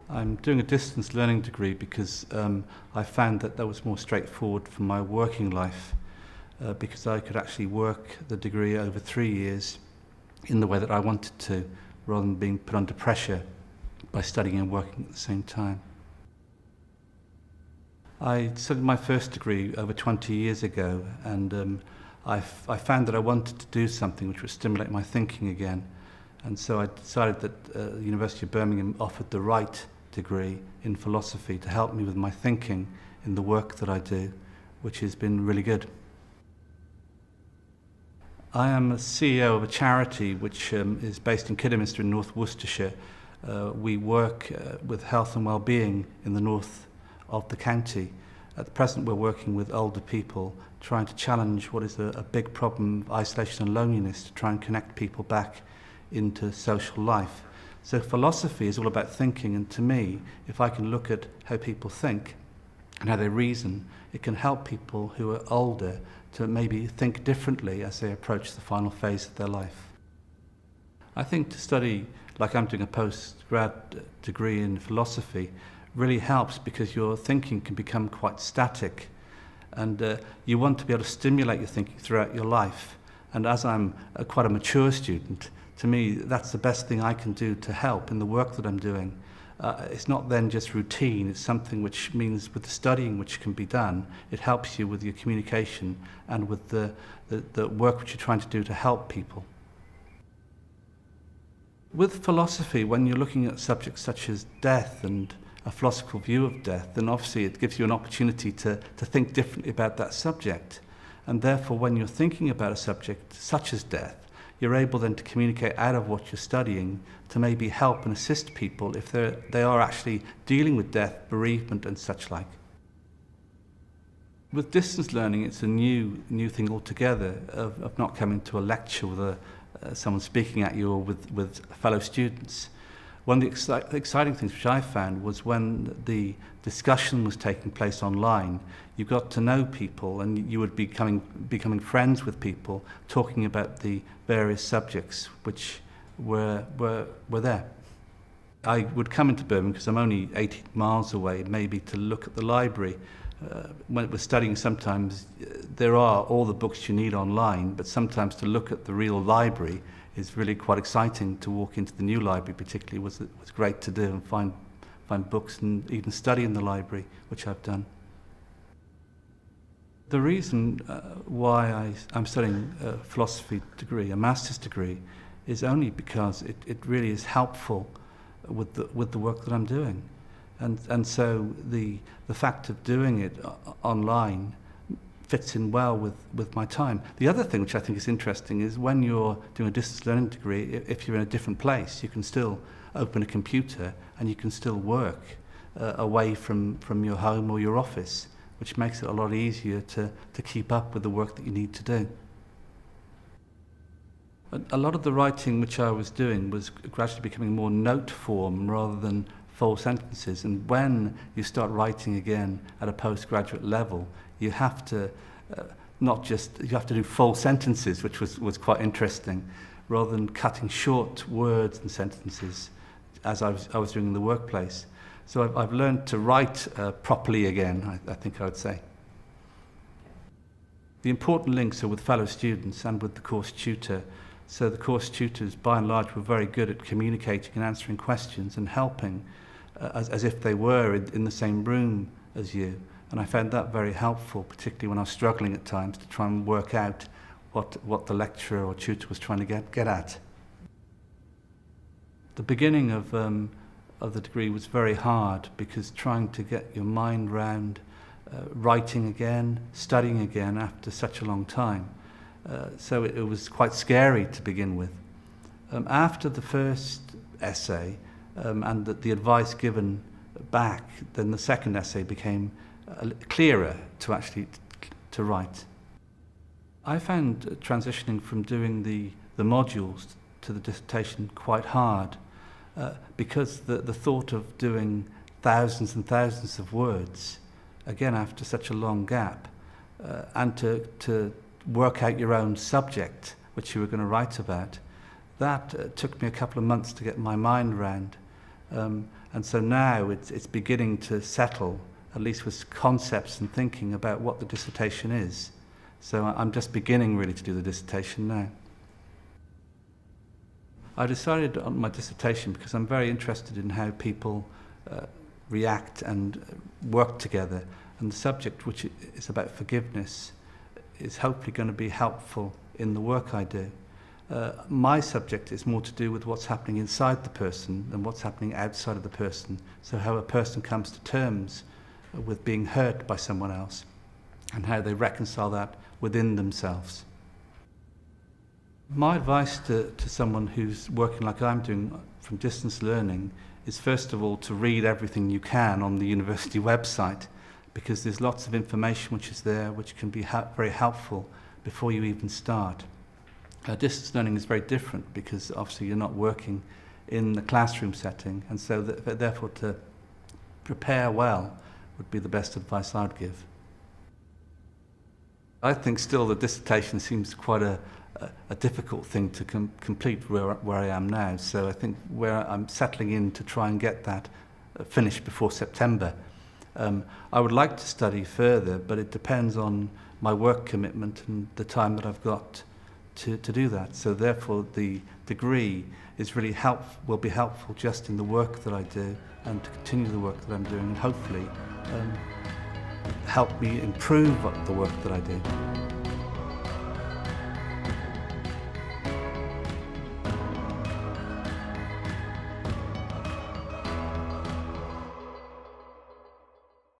I'm doing a distance learning degree because I found that was more straightforward for my working life because I could actually work the degree over 3 years in the way that I wanted to, rather than being put under pressure by studying and working at the same time. I studied my first degree over 20 years ago, and I found that I wanted to do something which would stimulate my thinking again. And so I decided that the University of Birmingham offered the right degree in philosophy to help me with my thinking in the work that I do, which has been really good. I am a CEO of a charity which is based in Kidderminster in North Worcestershire. We work with health and well-being in the north of the county. At the present, we're working with older people, trying to challenge what is a big problem of isolation and loneliness, to try and connect people back into social life. So philosophy is all about thinking, and to me, if I can look at how people think and how they reason, it can help people who are older to maybe think differently as they approach the final phase of their life. I think to study, like I'm doing a post-grad degree in philosophy, really helps because your thinking can become quite static, and you want to be able to stimulate your thinking throughout your life. And as I'm quite a mature student, to me that's the best thing I can do to help in the work that I'm doing. It's not then just routine, it's something which means with the studying which can be done, it helps you with your communication and with the work which you're trying to do to help people. With philosophy, when you're looking at subjects such as death and a philosophical view of death, then obviously it gives you an opportunity to think differently about that subject. And therefore, when you're thinking about a subject such as death, you're able then to communicate out of what you're studying to maybe help and assist people if they are actually dealing with death, bereavement and such like. With distance learning, it's a new thing altogether of not coming to a lecture with someone speaking at you or with fellow students. One of the exciting things which I found was when the discussion was taking place online, you got to know people and you would be becoming friends with people, talking about the various subjects which were there. I would come into Birmingham because I'm only 18 miles away, maybe to look at the library. When we're studying, sometimes there are all the books you need online, but sometimes to look at the real library is really quite exciting. To walk into the new library particularly was great to do, and find books and even study in the library, which I've done. The reason why I'm studying a philosophy degree, a master's degree, is only because it really is helpful with the work that I'm doing. And so the fact of doing it online fits in well with my time. The other thing which I think is interesting is when you're doing a distance learning degree, if you're in a different place, you can still open a computer and you can still work away from your home or your office, which makes it a lot easier to keep up with the work that you need to do. A lot of the writing which I was doing was gradually becoming more note form rather than full sentences, and when you start writing again at a postgraduate level, you have to you have to do full sentences, which was quite interesting, rather than cutting short words and sentences as I was doing in the workplace. So I've learned to write properly again, I think I would say. The important links are with fellow students and with the course tutor. So the course tutors, by and large, were very good at communicating and answering questions and helping as if they were in the same room as you. And I found that very helpful, particularly when I was struggling at times to try and work out what the lecturer or tutor was trying to get at. The beginning of the degree was very hard because trying to get your mind round writing again, studying again after such a long time. So it was quite scary to begin with. After the first essay and the advice given back, then the second essay became clearer to actually to write. I found transitioning from doing the modules to the dissertation quite hard because the thought of doing thousands and thousands of words, again after such a long gap, and to work out your own subject which you were going to write about, that took me a couple of months to get my mind around. And so now it's beginning to settle, at least with concepts and thinking about what the dissertation is. So I'm just beginning really to do the dissertation now. I decided on my dissertation because I'm very interested in how people react and work together. And the subject, which is about forgiveness, is hopefully going to be helpful in the work I do. My subject is more to do with what's happening inside the person than what's happening outside of the person. So how a person comes to terms with being hurt by someone else and how they reconcile that within themselves. My advice to someone who's working like I'm doing from distance learning is first of all to read everything you can on the university website, because there's lots of information which is there which can be very helpful before you even start. Distance learning is very different because obviously you're not working in the classroom setting, and so therefore to prepare well would be the best advice I'd give. I think still the dissertation seems quite a difficult thing to complete where I am now, so I think where I'm settling in to try and get that finished before September. I would like to study further, but it depends on my work commitment and the time that I've got to do that. So therefore the degree is really will be helpful just in the work that I do and to continue the work that I'm doing, and hopefully help me improve the work that I do.